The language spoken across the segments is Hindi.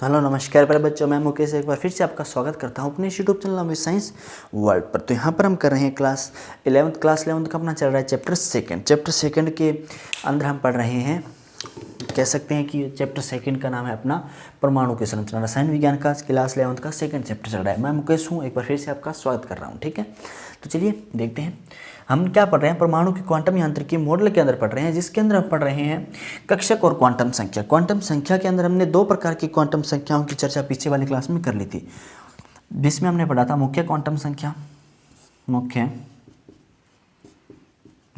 हेलो नमस्कार प्यारे बच्चों, मैं मुकेश एक बार फिर से आपका स्वागत करता हूं अपने यूट्यूब चैनल में साइंस वर्ल्ड पर। तो यहाँ पर हम कर रहे हैं क्लास 11th का अपना चल रहा है चैप्टर सेकंड के अंदर हम पढ़ रहे हैं। कह सकते हैं कि चैप्टर सेकंड का नाम है अपना परमाणु की संरचना। रसायन विज्ञान का क्लास 11th का सेकंड चैप्टर चल रहा है। मैं मुकेश हूँ, एक बार फिर से आपका स्वागत कर रहा हूँ। ठीक है, तो चलिए देखते हैं हम क्या पढ़ रहे हैं। परमाणु की क्वांटम यांत्रिकी मॉडल के अंदर पढ़ रहे हैं, जिसके अंदर हम पढ़ रहे हैं कक्षक और क्वांटम संख्या। क्वांटम संख्या के अंदर हमने दो प्रकार की क्वांटम संख्याओं की चर्चा पीछे वाली क्लास में कर ली थी, जिसमें हमने पढ़ा था मुख्य क्वांटम संख्या।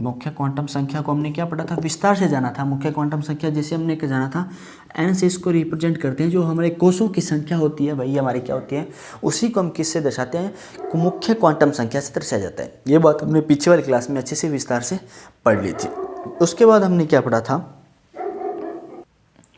मुख्य क्वांटम संख्या को हमने क्या पढ़ा था, विस्तार से जाना था। मुख्य क्वांटम संख्या जैसे हमने जाना था एन से इसको रिप्रेजेंट करते हैं, जो हमारे कोषों की संख्या होती है वही हमारी क्या होती है, उसी को हम किससे दर्शाते हैं, मुख्य क्वांटम संख्या से दर्शाया जाता है। ये बात हमने पीछे वाली क्लास में अच्छे से विस्तार से पढ़ ली थी। उसके बाद हमने क्या पढ़ा था,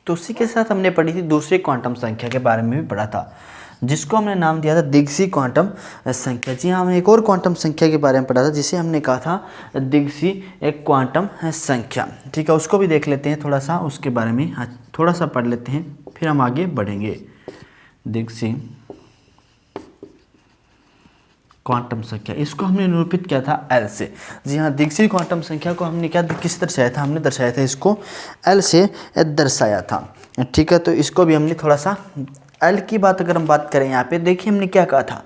तो उसी के साथ हमने पढ़ी थी दूसरी क्वांटम संख्या के बारे में भी पढ़ा था, जिसको हमने नाम दिया था दिग्सी क्वांटम संख्या। जी हाँ, हमने एक और क्वांटम संख्या के बारे में पढ़ा था जिसे हमने कहा था दिग्सी एक क्वांटम संख्या। ठीक है, उसको भी देख लेते हैं थोड़ा सा, उसके बारे में थोड़ा सा पढ़ लेते हैं, फिर हम आगे बढ़ेंगे। दिग्सी क्वांटम संख्या, इसको हमने निरूपित किया था एल से। जी हाँ, दिग्सी क्वांटम संख्या को हमने किस दर्शाया था, हमने दर्शाया था इसको एल से दर्शाया था। ठीक है, तो इसको भी हमने थोड़ा सा एल की बात अगर हम बात करें, यहाँ पे देखिए हमने क्या कहा था,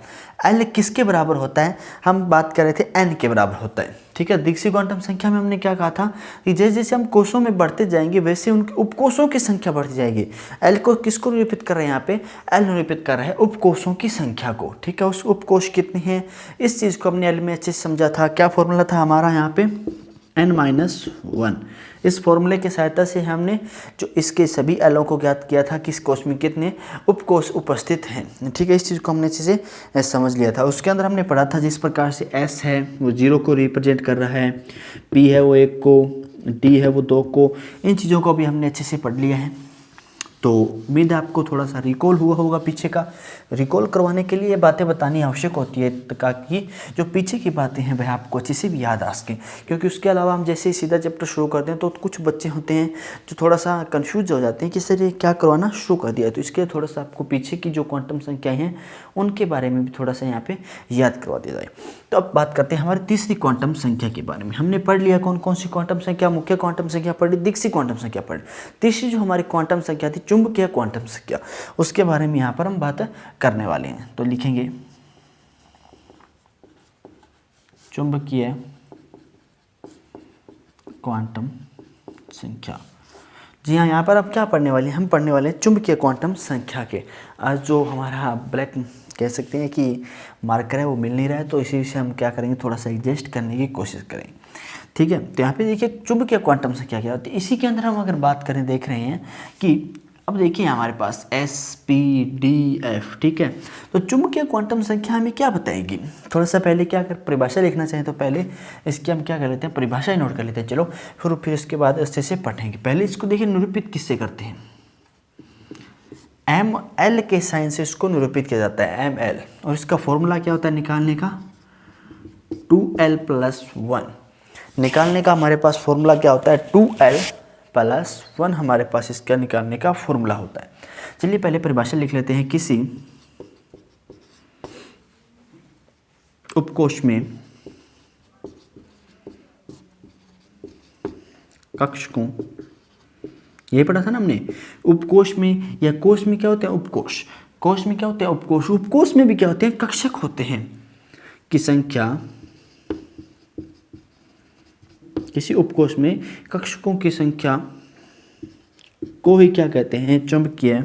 एल किसके बराबर होता है, हम बात कर रहे थे एन के बराबर होता है। ठीक है, दिग्सी क्वांटम संख्या में हमने क्या कहा था कि जैसे जैसे हम कोषों में बढ़ते जाएंगे वैसे उनके उपकोषों की संख्या बढ़ती जाएगी। एल को किसको निरूपित कर रहे हैं, यहाँ पे एल निरूपित कर रहा है उपकोषों की संख्या को। ठीक है, उस उपकोष कितने हैं, इस चीज़ को हमने एल में अच्छे से समझा था। क्या फॉर्मूला था हमारा यहाँ पे, n-1। इस फॉर्मूले की सहायता से हमने जो इसके सभी एलों को ज्ञात किया था कि इस कोष में कितने उपकोष उपस्थित हैं। ठीक है, इस चीज़ को हमने अच्छे से समझ लिया था। उसके अंदर हमने पढ़ा था जिस प्रकार से S है वो 0 को रिप्रेजेंट कर रहा है, P है वो 1 को, D है वो 2 को। इन चीज़ों को भी हमने अच्छे से पढ़ लिया है। तो उम्मीद है आपको थोड़ा सा रिकॉल हुआ होगा पीछे का। रिकॉल करवाने के लिए ये बातें बतानी आवश्यक होती है ताकि जो पीछे की बातें हैं वह आपको अच्छे से भी याद आ सकें, क्योंकि उसके अलावा हम जैसे ही सीधा चैप्टर शुरू करते हैं तो कुछ बच्चे होते हैं जो थोड़ा सा कंफ्यूज हो जाते हैं कि सर ये क्या करवाना शुरू कर दिया। तो इसके लिए थोड़ा सा आपको पीछे की जो क्वांटम संख्याएँ हैं उनके बारे में भी थोड़ा सा यहाँ पर याद करवा दिया जाए। तो अब बात करते हैं हमारी तीसरी क्वांटम संख्या के बारे में। हमने पढ़ लिया कौन कौन सी क्वांटम संख्या, मुख्य क्वांटम संख्या पढ़ी, दिग्सी क्वांटम संख्या पढ़ी। तीसरी जो हमारी क्वांटम संख्या थी चुंबकीय क्वांटम संख्या, उसके बारे में यहाँ पर हम बात करने वाले हैं। तो लिखेंगे चुंबकीय क्वांटम संख्या। जी हाँ, यहाँ पर अब क्या पढ़ने वाले हैं, हम पढ़ने वाले हैं चुंबकीय क्वांटम संख्या के। आज जो हमारा ब्लैक कह सकते हैं कि मार्कर है वो मिल नहीं रहा है, तो इसी से हम क्या करेंगे, थोड़ा सा एडजस्ट करने की कोशिश करेंगे। ठीक है, तो यहाँ पे देखिए चुंबकीय क्वांटम संख्या क्या होती है। इसी के अंदर हम अगर बात करें, देख रहे हैं कि अब देखिए हमारे पास S, P, D, F। ठीक है, तो चुंबकीय क्वांटम संख्या हमें क्या बताएगी, थोड़ा सा पहले क्या कर परिभाषा लिखना चाहें तो पहले इसकी हम क्या कर लेते हैं, परिभाषा ही नोट कर लेते हैं। चलो फिर इसके बाद अच्छे से पढ़ेंगे। पहले इसको देखिए निरूपित किससे करते हैं, ML के साइन से इसको निरूपित किया जाता है, ML। और इसका फॉर्मूला क्या होता है निकालने का, 2l+1। निकालने का हमारे पास फॉर्मूला क्या होता है, 2l+1 हमारे पास इसका निकालने का फॉर्मूला होता है। चलिए पहले परिभाषा लिख लेते हैं। किसी उपकोष में कक्षकों, ये पढ़ा था ना हमने, उपकोष में या कोष में क्या होते हैं, उपकोष। कोष में क्या होते हैं, उपकोष। उपकोष में भी क्या होते हैं, कक्षक होते हैं की संख्या। किसी उपकोष में कक्षकों की संख्या को ही क्या कहते हैं, चुंबकीय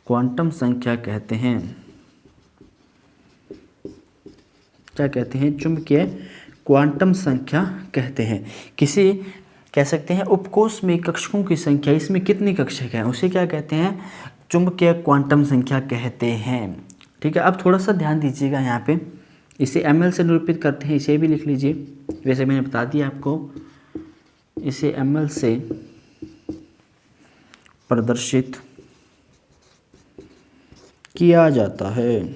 क्वांटम संख्या कहते हैं। क्या कहते हैं, चुंबकीय क्वांटम संख्या कहते हैं। किसी कह सकते हैं उपकोष में कक्षकों की संख्या, इसमें कितने कक्षक हैं, उसे क्या कहते हैं, चुंबकीय क्वांटम संख्या कहते हैं। ठीक है, अब थोड़ा सा ध्यान दीजिएगा, यहाँ पे इसे ml से निरूपित करते हैं, इसे भी लिख लीजिए। वैसे मैंने बता दिया आपको, इसे ml से प्रदर्शित किया जाता है।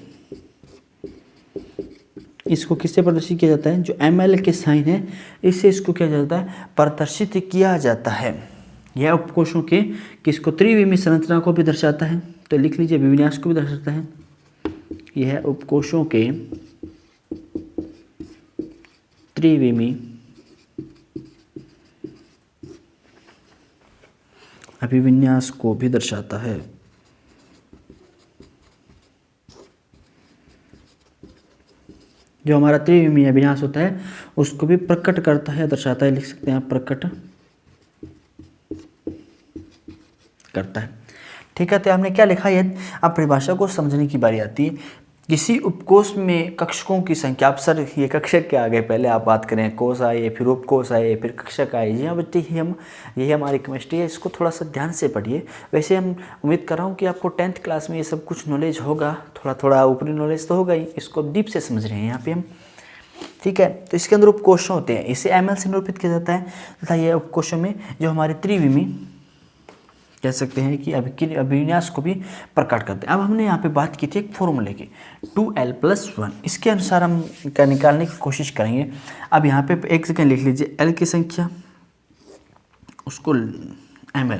इसको किससे प्रदर्शित किया जाता है, जो ml के साइन है इससे इसको क्या जाता है, प्रदर्शित किया जाता है। यह उपकोषों के किसको त्रिविमीय संरचना को भी दर्शाता है, तो लिख लीजिए अभिविन्यास को भी दर्शाता है। यह उपकोषों के त्रिविमीय अभिविन्यास को भी दर्शाता है। जो हमारा त्रिविमीय अभिविन्यास होता है उसको भी प्रकट करता है, दर्शाता है, लिख सकते हैं आप प्रकट करता है। ठीक है, तो हमने क्या लिखा है, अब परिभाषा को समझने की बारी आती है। किसी उपकोष में कक्षकों की संख्या, अब सर ये कक्षक के आगे पहले आप बात करें, कोष आए, फिर उपकोष आए, फिर कक्षक आए। जी हाँ बच्चे, यही हमारी केमिस्ट्री है, इसको थोड़ा सा ध्यान से पढ़िए। वैसे हम उम्मीद कर रहा हूँ कि आपको 10th क्लास में ये सब कुछ नॉलेज होगा, थोड़ा थोड़ा ऊपरी नॉलेज तो होगा ही, इसको डीप से समझ रहे हैं यहाँ पे हम। ठीक है, तो इसके अंदर उपकोष होते हैं, इसे ml से निरूपित किया जाता है तथा यह उपकोषों में जो हमारे त्रिविमीय कह सकते हैं कि अभिविन्यास को भी प्रकट करते हैं। अब हमने यहाँ पे बात की थी एक फॉर्मूले की 2l+1, इसके अनुसार हम क्या निकालने की कोशिश करेंगे। अब यहाँ पे एक सेकंड लिख लीजिए, l की संख्या उसको ml,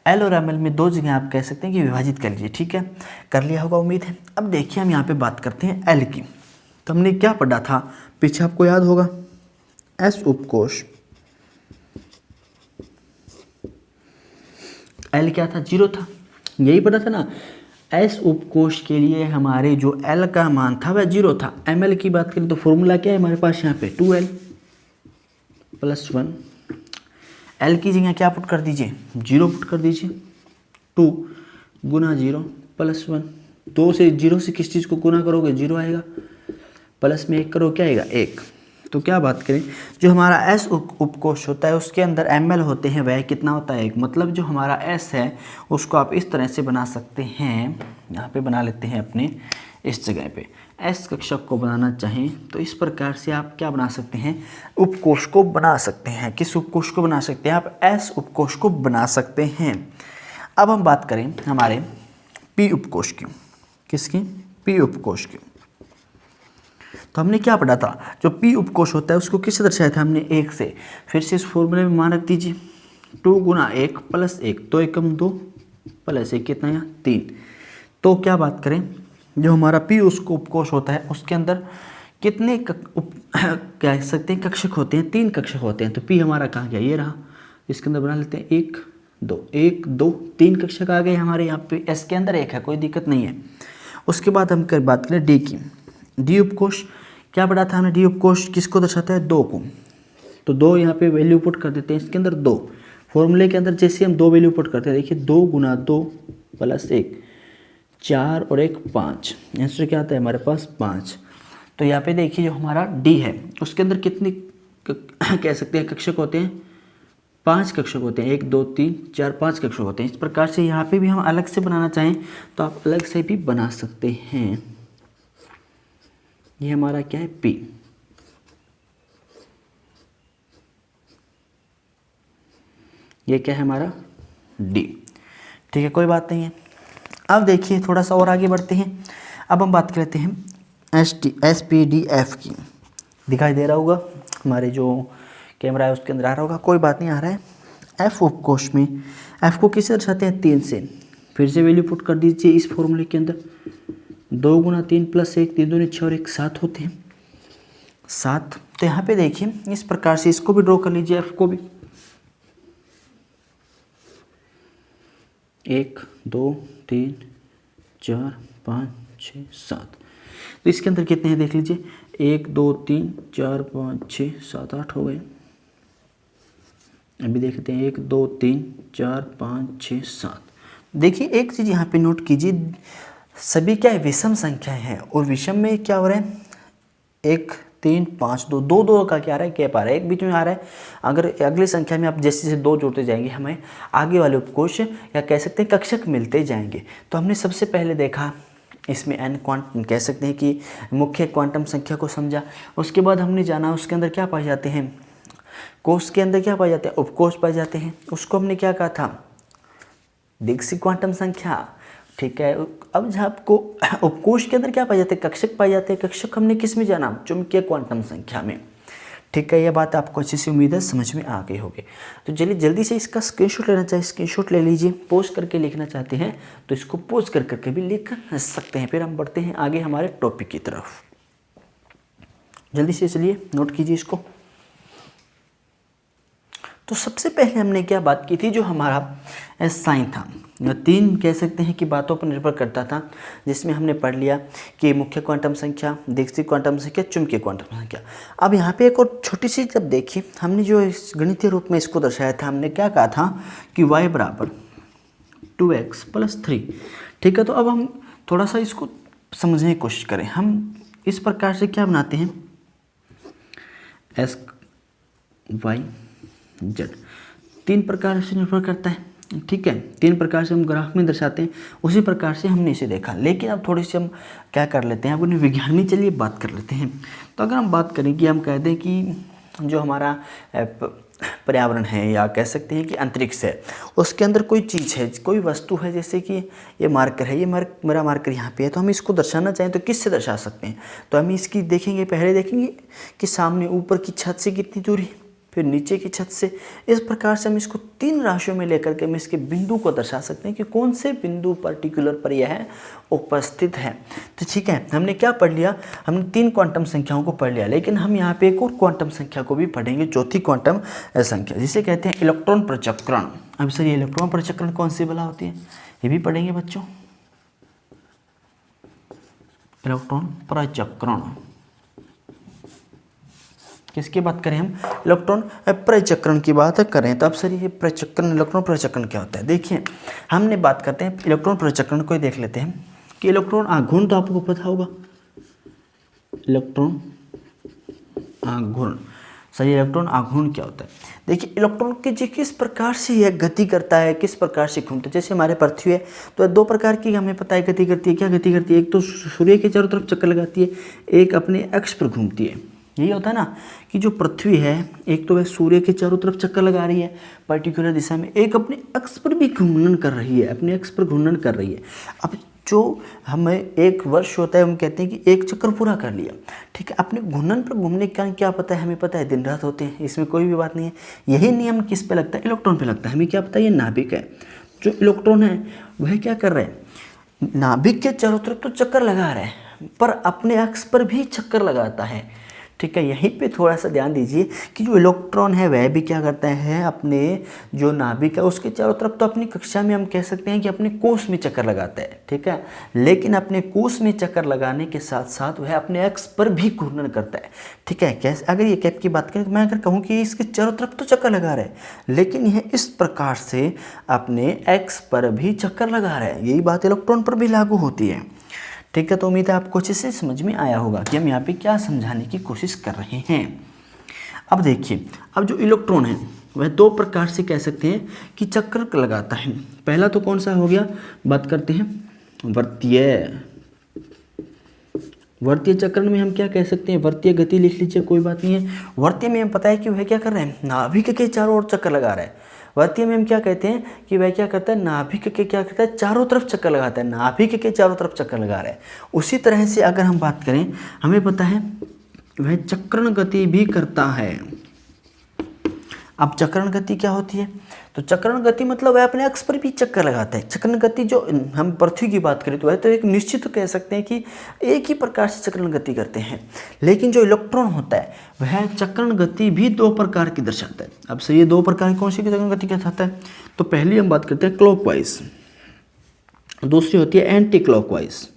l और ml में दो जगह आप कह सकते हैं कि विभाजित कर लीजिए। ठीक है, कर लिया होगा उम्मीद है। अब देखिए हम यहाँ पे बात करते हैं l की, तो हमने क्या पढ़ा था पीछे, आपको याद होगा, s उपकोष L क्या था, 0 था, यही पता था ना। S उपकोष के लिए हमारे जो L का मान था वह 0 था। ml की बात करें तो फॉर्मूला क्या है हमारे पास यहाँ पे 2l+1, L की जगह क्या पुट कर दीजिए, 0 पुट कर दीजिए, 2 गुना 0+1, 2 से 0 से किस चीज़ को गुना करोगे, 0 आएगा, प्लस में 1 करो क्या आएगा, 1। तो क्या बात करें, जो हमारा S उपकोष होता है उसके अंदर ml होते हैं, वह कितना होता है 1। मतलब जो हमारा S है उसको आप इस तरह से बना सकते हैं, यहाँ पे बना लेते हैं अपने इस जगह पे। S कक्षक को बनाना चाहें तो इस प्रकार से आप क्या बना सकते हैं, उपकोष को बना सकते हैं। किस उपकोष को बना सकते हैं आप, S उपकोष को बना सकते हैं। अब हम बात करें हमारे P उपकोष की, किसकी, P उपकोष की। तो हमने क्या पढ़ा था, जो P उपकोष होता है उसको किससे दर्शाया था हमने, 1 से। फिर से इस फॉर्मूले में मान रख दीजिए, 2 गुना 1 प्लस 1, 2 एकम 2 प्लस 1 कितना यहाँ 3। तो क्या बात करें, जो हमारा P उसको उपकोष होता है उसके अंदर कितने कह सकते हैं कक्षक होते हैं, 3 कक्षक होते हैं। तो P हमारा कहाँ गया, ये रहा, इसके अंदर बना लेते हैं 1 2 1 2 3 कक्षक आ गए हमारे यहाँ पे। S के अंदर 1 है, कोई दिक्कत नहीं है। उसके बाद हम बात करें D की, D उपकोष क्या पढ़ा था हमने, D उपकोष किसको दर्शाता है, 2 को। तो 2 यहाँ पे वैल्यू पुट कर देते हैं, इसके अंदर 2, फॉर्मूले के अंदर जैसे हम 2 वैल्यू पुट करते हैं, देखिए 2 गुना 2 प्लस 1 4 और 1 5, आंसर क्या आता है हमारे पास 5। तो यहाँ पे देखिए जो हमारा D है उसके अंदर कितने कह सकते हैं कक्षक होते हैं, 5 कक्षक होते हैं, 1 2 3 4 5 कक्षक होते हैं। इस प्रकार से यहाँ पे भी हम अलग से बनाना चाहें तो आप अलग से भी बना सकते हैं। ये हमारा क्या है P, ये क्या है हमारा D। ठीक है, कोई बात नहीं है। अब देखिए थोड़ा सा और आगे बढ़ते हैं। अब हम बात करते हैं SPDF की, दिखाई दे रहा होगा हमारे जो कैमरा है उसके अंदर आ रहा होगा, कोई बात नहीं, आ रहा है। F उपकोष में F को किससे दर्शाते हैं, 3 से। फिर से वैल्यू पुट कर दीजिए इस फॉर्मूले के अंदर, 2 गुना 3 प्लस 1 3 दूनी 6 और 1 7 होते हैं, 7। तो यहाँ पे देखिए इस प्रकार से इसको भी ड्रॉ कर लीजिए, F को भी, 1 2 3 4 5 6 7। तो इसके अंदर कितने हैं देख लीजिए, 1 2 3 4 5 6 7 8 हो गए। अभी देखते हैं 1 2 3 4 5 6 7। देखिए एक चीज़ यहाँ पे नोट कीजिए, सभी क्या है विषम संख्याएं हैं, और विषम में क्या हो रहा है, 1 3 5 2 2 2 का क्या आ रहा है, कैप आ रहा है, एक बीच में आ रहा है। अगर अगली संख्या में आप जैसे जैसे 2 जोड़ते जाएंगे हमें आगे वाले उपकोष या कह सकते हैं कक्षक मिलते जाएंगे। तो हमने सबसे पहले देखा इसमें n क्वांटम कह सकते हैं कि मुख्य क्वांटम संख्या को समझा। उसके बाद हमने जाना उसके अंदर क्या पाए जाते हैं, कोष के अंदर क्या पाए जाते हैं, उपकोष पाए जाते हैं। उसको हमने क्या कहा था, दीक्षित क्वांटम संख्या। ठीक है, अब जहाँ आपको उपकोष के अंदर क्या पाए जाते हैं, कक्षक पाए जाते हैं। कक्षक हमने किस में जाना, चुंबकीय क्वांटम संख्या में। ठीक है, यह बात आपको अच्छी सी उम्मीद है समझ में आ गई होगी। तो चलिए जल्दी से इसका स्क्रीनशॉट लेना चाहिए, स्क्रीनशॉट ले लीजिए। पोस्ट करके लिखना चाहते हैं तो इसको पोस्ट कर करके भी लिख सकते हैं। फिर हम बढ़ते हैं आगे हमारे टॉपिक की तरफ। जल्दी से चलिए नोट कीजिए इसको। तो सबसे पहले हमने क्या बात की थी, जो हमारा साइन था, 3 कह सकते हैं कि बातों पर निर्भर करता था, जिसमें हमने पढ़ लिया कि मुख्य क्वांटम संख्या, दीक्षित क्वांटम संख्या, चुंबकीय क्वांटम संख्या। अब यहाँ पे एक और छोटी सी जब देखिए, हमने जो इस गणितीय रूप में इसको दर्शाया था, हमने क्या कहा था कि y बराबर 2x + 3। ठीक है, तो अब हम थोड़ा सा इसको समझने की कोशिश करें। हम इस प्रकार से क्या बनाते हैं, x y z 3 प्रकार से निर्भर करता है। ठीक है, 3 प्रकार से हम ग्राफ में दर्शाते हैं, उसी प्रकार से हमने इसे देखा। लेकिन अब थोड़ी सी हम क्या कर लेते हैं, अपने विज्ञान में चलिए बात कर लेते हैं। तो अगर हम बात करें कि हम कह दें कि जो हमारा पर्यावरण है, या कह सकते हैं कि अंतरिक्ष है, उसके अंदर कोई चीज़ है, कोई वस्तु है, जैसे कि ये मार्कर है, ये मेरा मार्कर यहाँ पे है, तो हम इसको दर्शाना चाहें तो किससे दर्शा सकते हैं। तो हम इसकी देखेंगे, पहले देखेंगे कि सामने ऊपर की छत से कितनी दूरी, फिर नीचे की छत से। इस प्रकार से हम इसको 3 राशियों में लेकर के हम इसके बिंदु को दर्शा सकते हैं कि कौन से बिंदु पर्टिकुलर पर यह उपस्थित है। तो ठीक है, हमने क्या पढ़ लिया, हमने 3 क्वांटम संख्याओं को पढ़ लिया, लेकिन हम यहाँ पे एक और क्वांटम संख्या को भी पढ़ेंगे, चौथी क्वांटम संख्या, जिसे कहते हैं इलेक्ट्रॉन प्रचक्रण। अब सर ये इलेक्ट्रॉन प्रचक्रण कौन सी बला होती है, ये भी पढ़ेंगे बच्चों। इलेक्ट्रॉन प्रचक्रण किसकी बात करें हम, इलेक्ट्रॉन प्रचक्रण की बात करें। तो अब सर ये प्रचक्रण, इलेक्ट्रॉन प्रचक्रण क्या होता है, देखिए हमने बात करते हैं इलेक्ट्रॉन प्रचक्रण को ही देख लेते हैं कि इलेक्ट्रॉन आघूर्ण तो आपको पता होगा, इलेक्ट्रॉन आघूर्ण। सही, इलेक्ट्रॉन आघूर्ण क्या होता है, देखिए इलेक्ट्रॉन की जी किस प्रकार से यह गति करता है, किस प्रकार से घूमता है। जैसे हमारे पृथ्वी है तो 2 प्रकार की हमें पता है गति करती है। क्या गति करती है, एक तो सूर्य के चारों तरफ चक्कर लगाती है, एक अपने अक्ष पर घूमती है। यही होता है ना कि जो पृथ्वी है, एक तो वह सूर्य के चारों तरफ चक्कर लगा रही है पर्टिकुलर दिशा में, एक अपने अक्ष पर भी घूर्णन कर रही है, अपने अक्ष पर घूर्णन कर रही है। अब जो हमें 1 वर्ष होता है, हम कहते हैं कि 1 चक्कर पूरा कर लिया। ठीक है, अपने घूर्णन पर घूमने का क्या पता है, हमें पता है दिन रात होते हैं, इसमें कोई भी बात नहीं है। यही नियम किस पे लगता है, इलेक्ट्रॉन पे लगता है। हमें क्या पता है, ये नाभिक है, जो इलेक्ट्रॉन है वह क्या कर रहे हैं, नाभिक के चारों तरफ तो चक्कर लगा रहे हैं, पर अपने अक्ष पर भी चक्कर लगाता है। ठीक है, यहीं पे थोड़ा सा ध्यान दीजिए कि जो इलेक्ट्रॉन है वह भी क्या करता है, अपने जो नाभिक है उसके चारों तरफ, तो अपनी कक्षा में हम कह सकते हैं कि अपने कोष में चक्कर लगाता है। ठीक है, लेकिन अपने कोष में चक्कर लगाने के साथ साथ वह अपने अक्ष पर भी घूर्णन करता है। ठीक है, कैसे, अगर ये कैप की बात करें तो मैं अगर कहूँ कि इसके चारों तरफ तो चक्कर लगा रहा है, लेकिन यह इस प्रकार से अपने अक्ष पर भी चक्कर लगा रहा है। यही बात इलेक्ट्रॉन पर भी लागू होती है। ठीक है, तो उम्मीद है आपको अच्छे से समझ में आया होगा कि हम यहाँ पे क्या समझाने की कोशिश कर रहे हैं। अब देखिए, अब जो इलेक्ट्रॉन है वह 2 प्रकार से कह सकते हैं कि चक्कर लगाता है। पहला तो कौन सा हो गया, बात करते हैं वर्तीय। वर्तीय चक्रण में हम क्या कह सकते हैं, वर्तीय गति लिख लीजिए, कोई बात नहीं है। वर्तीय में हमें पता है कि वह क्या कर रहे हैं, नाभिक के चारों ओर चक्कर लगा रहा है। वर्तीय में हम क्या कहते हैं कि वह क्या करता है, नाभिक के क्या करता है, चारों तरफ चक्कर लगाता है, नाभिक के चारों तरफ चक्कर लगा रहा है। उसी तरह से अगर हम बात करें, हमें पता है वह चक्रण गति भी करता है। अब चक्रण गति क्या होती है, तो चक्रण गति मतलब वह अपने अक्ष पर भी चक्कर लगाता है। चक्रण गति जो हम पृथ्वी की बात करें तो वह तो एक निश्चित कह सकते हैं कि एक ही प्रकार से चक्रण गति करते हैं, लेकिन जो इलेक्ट्रॉन होता है वह चक्रण गति भी 2 प्रकार की दर्शाता है। अब से ये 2 प्रकार की कौन सी चक्रण गति दर्शाता है, तो पहली हम बात करते हैं क्लॉकवाइज, दूसरी होती है एंटी क्लॉकवाइज।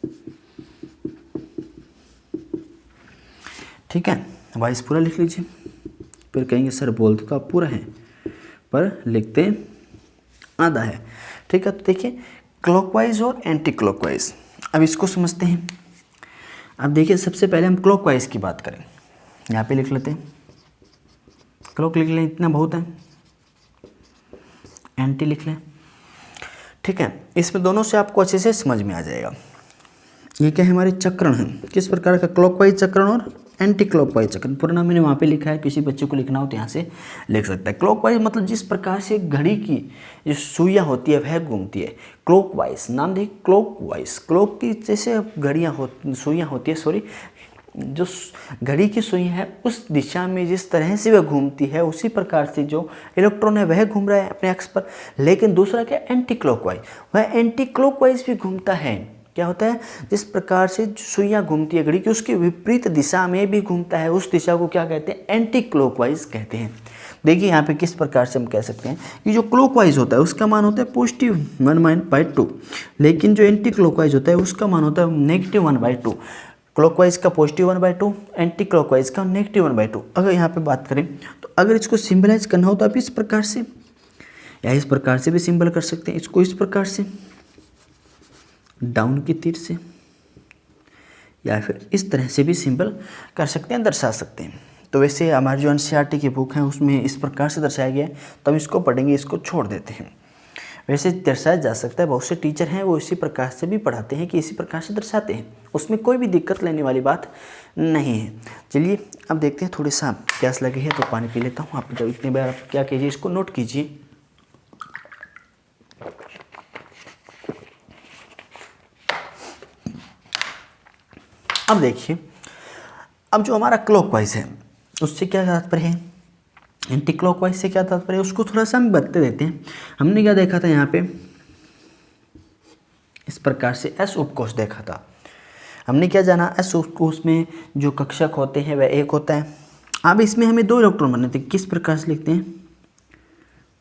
ठीक है, वाइज पूरा लिख लीजिए, फिर कहेंगे सर बोलते तो आप पूरा है पर लिखते आधा है। ठीक है, तो देखिए क्लॉकवाइज और एंटी क्लॉकवाइज, अब इसको समझते हैं। अब देखिए सबसे पहले हम क्लॉकवाइज की बात करें, यहाँ पे लिख लेते हैं, क्लॉक लिख लें, इतना बहुत है, एंटी लिख लें। ठीक है, इसमें दोनों से आपको अच्छे से समझ में आ जाएगा। ये क्या है, हमारे चक्रण हैं, किस प्रकार का, क्लॉकवाइज चक्रण और एंटी क्लॉकवाइज चक्रण। पूरा नाम मैंने वहाँ पे लिखा है, किसी बच्चे को लिखना हो तो यहाँ से लिख सकता है। क्लॉकवाइज मतलब जिस प्रकार से घड़ी की जो सुइयाँ होती है वह घूमती है। क्लॉकवाइज नाम देखिए, क्लॉकवाइज, क्लॉक की जैसे घड़ियाँ सुइयाँ होती है, जो घड़ी की सुई है उस दिशा में जिस तरह से वह घूमती है उसी प्रकार से जो इलेक्ट्रॉन है वह घूम रहा है अपने अक्ष पर। लेकिन दूसरा क्या, एंटी क्लॉकवाइज, वह एंटी क्लॉकवाइज भी घूमता है। क्या होता है, जिस प्रकार से सुइयाँ घूमती है घड़ी की उसकी विपरीत दिशा में भी घूमता है, उस दिशा को क्या कहते हैं, एंटी क्लॉकवाइज कहते हैं। देखिए यहाँ पे किस प्रकार से हम कह सकते हैं कि जो क्लॉकवाइज होता है उसका मान होता है +1/2, लेकिन जो एंटी क्लॉकवाइज होता है उसका मान होता है -1/2। क्लॉकवाइज का +1/2, एंटी क्लॉकवाइज का -1/2। अगर यहाँ पे बात करें तो अगर इसको सिंबलाइज करना हो तो आप इस प्रकार से या इस प्रकार से भी सिंबल कर सकते हैं, इसको इस प्रकार से डाउन की तीर से, या फिर इस तरह से भी सिंबल कर सकते हैं, दर्शा सकते हैं। तो वैसे हमारी जो एनसीईआरटी की बुक है उसमें इस प्रकार से दर्शाया गया है, तो हम इसको पढ़ेंगे, इसको छोड़ देते हैं। वैसे दर्शाया जा सकता है, बहुत से टीचर हैं वो इसी प्रकार से भी पढ़ाते हैं कि इसी प्रकार से दर्शाते हैं, उसमें कोई भी दिक्कत लेने वाली बात नहीं है। चलिए अब देखते हैं, थोड़ी सा प्यास लगी है तो पानी पी लेता हूँ। आप इतनी बार आप क्या कीजिए, इसको नोट कीजिए। अब देखिए, अब जो हमारा क्लॉकवाइज है उससे क्या तात्पर्य है, एंटी क्लॉकवाइज से क्या तात्पर्य है, उसको थोड़ा सा हम बता देते हैं। हमने क्या देखा था यहाँ पे, इस प्रकार से एस उपकोष देखा था। हमने क्या जाना, एस उपकोष में जो कक्षक होते हैं वह एक होता है। अब इसमें हमें 2 इलेक्ट्रॉन बनने थे, किस प्रकार से लिखते हैं,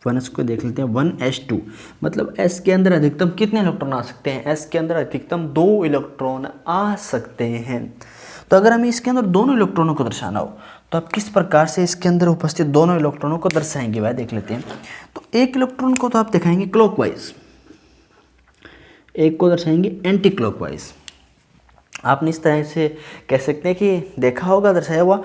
1s को देख लेते हैं, 1s2, मतलब s के अंदर अधिकतम कितने इलेक्ट्रॉन आ सकते हैं, s के अंदर अधिकतम 2 इलेक्ट्रॉन आ सकते हैं। तो अगर हमें इसके अंदर दोनों इलेक्ट्रॉनों को दर्शाना हो तो आप किस प्रकार से इसके अंदर उपस्थित दोनों इलेक्ट्रॉनों को दर्शाएंगे वह देख लेते हैं। तो एक इलेक्ट्रॉन को तो आप दिखाएंगे क्लॉकवाइज, एक को दर्शाएंगे एंटी क्लॉकवाइज। आपने इस तरह से कह सकते हैं कि देखा होगा दर्शाया हुआ,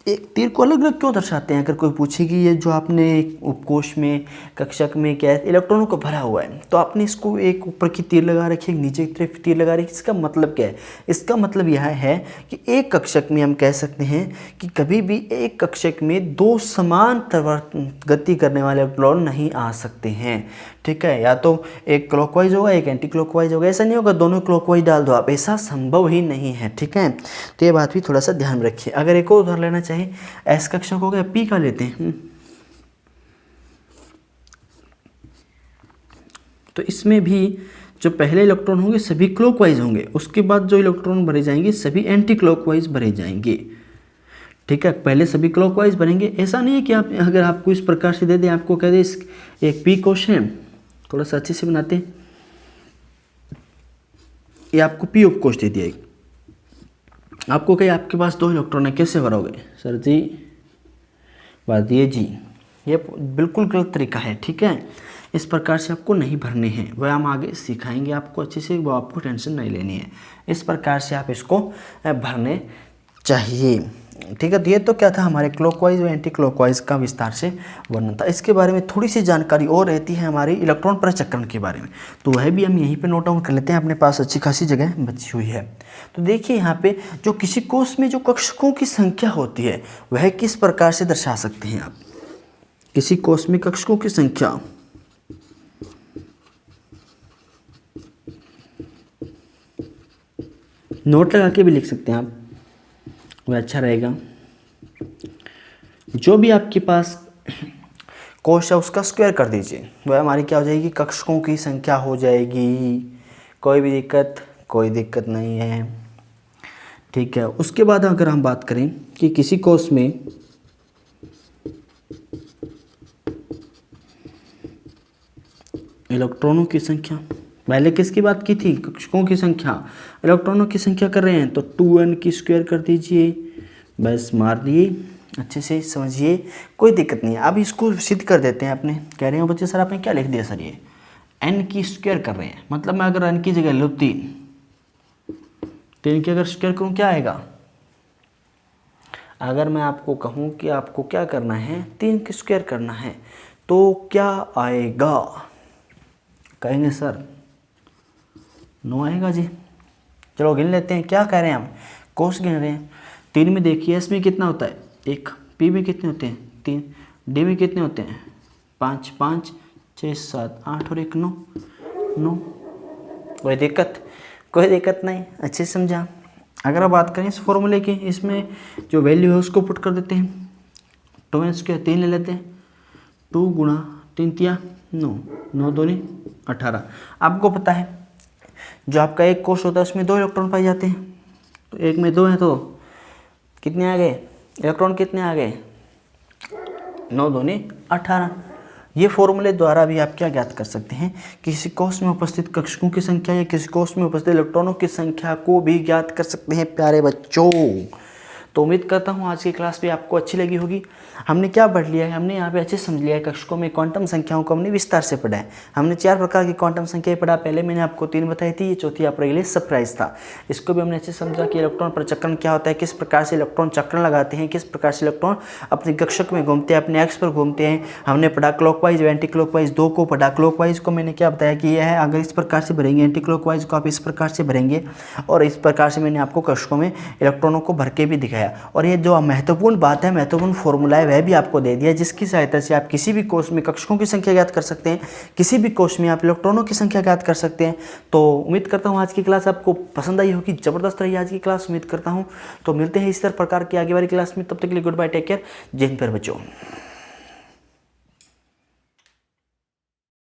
एक तीर को अलग अलग क्यों दर्शाते हैं। अगर कोई पूछे कि ये जो आपने उपकोष में कक्षक में क्या है इलेक्ट्रॉनों को भरा हुआ है, तो आपने इसको एक ऊपर की तीर लगा रखी है, नीचे की तरफ तीर लगा रखी है, इसका मतलब क्या है, इसका मतलब यह है कि एक कक्षक में हम कह सकते हैं कि कभी भी एक कक्षक में 2 समान गति करने वाले इलेक्ट्रॉन नहीं आ सकते हैं। ठीक है, या तो एक क्लॉकवाइज होगा एक एंटी क्लॉकवाइज होगा, ऐसा नहीं होगा दोनों क्लॉकवाइज डाल दो आप, ऐसा संभव ही नहीं है। ठीक है, तो ये बात भी थोड़ा सा ध्यान रखिए। अगर एक और उदाहरण लेना चाहिए, एस कक्षक हो गया, पी का लेते हैं, तो इसमें भी जो पहले इलेक्ट्रॉन होंगे सभी क्लॉकवाइज होंगे, उसके बाद जो इलेक्ट्रॉन भरे जाएंगे सभी एंटी क्लॉकवाइज भरे जाएंगे। ठीक है, पहले सभी क्लॉकवाइज भरेंगे। ऐसा नहीं है कि आप अगर आपको इस प्रकार से दे दें, आपको कह दे एक पी कोश है, थोड़ा सा अच्छे से बनाते हैं, ये आपको पी उपकोष दे दिया, आपको कहे आपके पास 2 इलेक्ट्रॉन है, कैसे भरोगे सर जी, बात दिए जी, ये बिल्कुल गलत तरीका है। ठीक है, इस प्रकार से आपको नहीं भरने हैं, वह हम आगे सिखाएंगे आपको अच्छे से, वो आपको टेंशन नहीं लेनी है, इस प्रकार से आप इसको भरने चाहिए। ठीक है, तो ये तो क्या था हमारे क्लॉकवाइज व एंटी क्लॉकवाइज का विस्तार से वर्णन था। इसके बारे में थोड़ी सी जानकारी और रहती है हमारी इलेक्ट्रॉन पराचक्रण के बारे में, तो वह भी हम यहीं पे नोट डाउन कर लेते हैं, अपने पास अच्छी खासी जगह बची हुई है। तो देखिए यहाँ पे जो किसी कोष में जो कक्षकों की संख्या होती है वह किस प्रकार से दर्शा सकते हैं आप, किसी कोष में कक्षकों की संख्या, नोट लगा के भी लिख सकते हैं आप, वह अच्छा रहेगा। जो भी आपके पास कोश है उसका स्क्वायर कर दीजिए, वह हमारी क्या हो जाएगी, कक्षकों की संख्या हो जाएगी। कोई भी दिक्कत, कोई दिक्कत नहीं है। ठीक है, उसके बाद अगर हम बात करें कि किसी कोश में इलेक्ट्रॉनों की संख्या, पहले किसकी बात की थी, कक्षकों की संख्या, इलेक्ट्रॉनों की संख्या कर रहे हैं तो 2n की स्क्वायर कर दीजिए, बस मार दिए, अच्छे से समझिए, कोई दिक्कत नहीं है। अब इसको सिद्ध कर देते हैं। आपने कह रहे हो बच्चे सर आपने क्या लिख दिया सर, ये n की स्क्वायर कर रहे हैं, मतलब मैं अगर n की जगह लूँ 3 की अगर स्क्वायर करूँ क्या आएगा, अगर मैं आपको कहूँ कि आपको क्या करना है, 3 की स्क्वायर करना है तो क्या आएगा, कहेंगे सर 9 आएगा जी। चलो गिन लेते हैं, क्या कह रहे हैं हम, कोष गिन रहे हैं। 3 में देखिए एस में कितना होता है 1, पी में कितने होते हैं 3, डी में कितने होते हैं 5, 5 6 7 8 और 1 9। कोई दिक्कत, कोई दिक्कत नहीं, अच्छे से समझा। अगर आप बात करें इस फॉर्मूले की, इसमें जो वैल्यू है उसको पुट कर देते हैं, 2n² 3 ले लेते हैं, 2 गुणा 3 तिया 9, 9 दूनी 18। आपको पता है जो आपका एक कोष होता है उसमें 2 इलेक्ट्रॉन पाए जाते हैं, तो एक में 2 है तो कितने आ गए इलेक्ट्रॉन, कितने आ गए 9 दूनी 18। ये फॉर्मूले द्वारा भी आप क्या ज्ञात कर सकते हैं, किसी कोष में उपस्थित कक्षकों की संख्या या किसी कोष में उपस्थित इलेक्ट्रॉनों की संख्या को भी ज्ञात कर सकते हैं प्यारे बच्चों। तो उम्मीद करता हूँ आज की क्लास भी आपको अच्छी लगी होगी। हमने क्या पढ़ लिया है, हमने यहाँ पे अच्छे समझ लिया है कक्षकों में क्वांटम संख्याओं को हमने विस्तार से पढ़ा है। हमने 4 प्रकार की क्वांटम संख्याएं पढ़ा, पहले मैंने आपको 3 बताई थी, ये चौथी आपके लिए सरप्राइज था। इसको भी हमने अच्छे समझा कि इलेक्ट्रॉन प्रचक्रण क्या होता है, किस प्रकार से इलेक्ट्रॉन चक्रण लगाते हैं, किस प्रकार से इलेक्ट्रॉन अपने कक्षक में घूमते हैं, अपने एक्स पर घूमते हैं। हमने पढ़ा क्लॉकवाइज एंटी क्लॉकवाइज, 2 को पढ़ा। क्लॉकवाइज को मैंने क्या बताया कि यह है अगर इस प्रकार से भरेंगे, एंटी क्लॉकवाइज को आप इस प्रकार से भरेंगे, और इस प्रकार से मैंने आपको कक्षकों में इलेक्ट्रॉनों को भर के भी दिखाया। और ये जो महत्वपूर्ण बात है, महत्वपूर्ण फॉर्मूला है, वह भी आपको दे दिया, जिसकी सहायता से आप किसी भी कोष में कक्षकों की संख्या ज्ञात कर सकते हैं, किसी भी कोष में आप इलेक्ट्रॉनों की संख्या ज्ञात कर सकते हैं। तो उम्मीद करता हूँ आज की क्लास आपको पसंद आई होगी, जबरदस्त रही आज की क्लास, उम्मीद करता हूँ। तो मिलते हैं इस तरह प्रकार की आगे वाली क्लास में, तब तक के लिए गुड बाय, टेक केयर, जय हिंद प्यारे बच्चों।